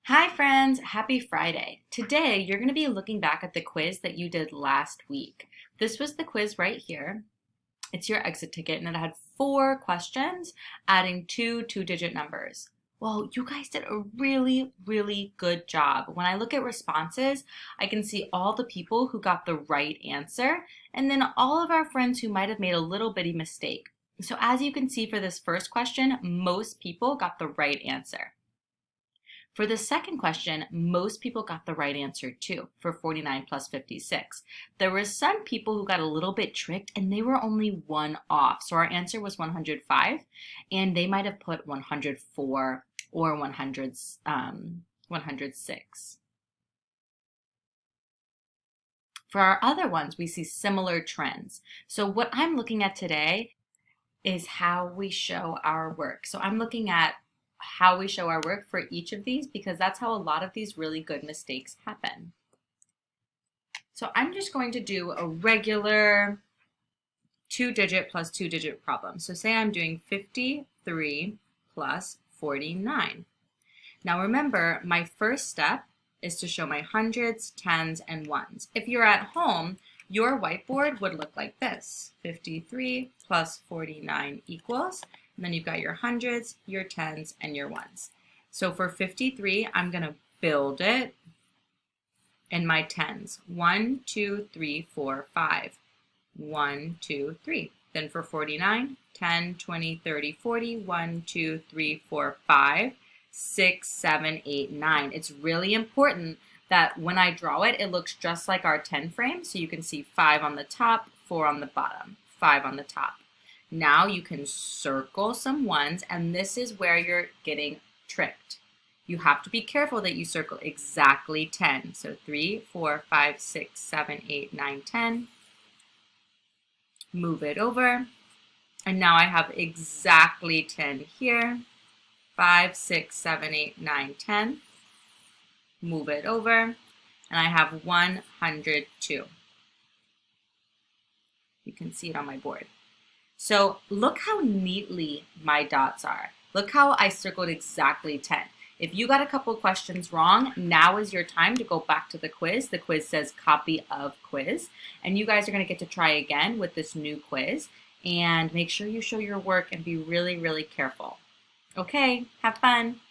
Hi friends, happy Friday. Today you're going to be looking back at the quiz that you did last week. This was the quiz right here. It's your exit ticket and it had 4 questions adding two-digit numbers. Well, you guys did a really good job. When I look at responses, I can see all the people who got the right answer and then all of our friends who might have made a little bitty mistake. So as you can see for this first question, most people got the right answer. For the second question, most people got the right answer too, for 49 plus 56. There were some people who got a little bit tricked and they were only one off. So our answer was 105 and they might have put 104 or 106. For our other ones, we see similar trends. So what I'm looking at today is how we show our work. So I'm looking at how we show our work for each of these because that's how a lot of these really good mistakes happen. So I'm just going to do a regular two-digit plus two-digit problem. So say I'm doing 53 plus 49. Now remember, my first step is to show my hundreds, tens, and ones. If you're at home, your whiteboard would look like this. 53 plus 49 equals, and then you've got your hundreds, your tens, and your ones. So for 53, I'm going to build it in my tens. 1, 2, 3, 4, 5. 1, 2, 3. Then for 49, 10, 20, 30, 40. 1, 2, 3, 4, 5, 6, 7, 8, 9. It's really important that when I draw it, it looks just like our 10 frame. So you can see 5 on the top, 4 on the bottom, 5 on the top. Now you can circle some ones, and this is where you're getting tricked. You have to be careful that you circle exactly 10. So 3, 4, 5, 6, 7, 8, 9, 10. Move it over. And now I have exactly 10 here. 5, 6, 7, 8, 9, 10. Move it over. And I have 102. You can see it on my board. So look how neatly my dots are. Look how I circled exactly 10. If you got a couple questions wrong, now is your time to go back to the quiz. The quiz says copy of quiz. And you guys are going to get to try again with this new quiz. And make sure you show your work and be really careful. Okay, have fun.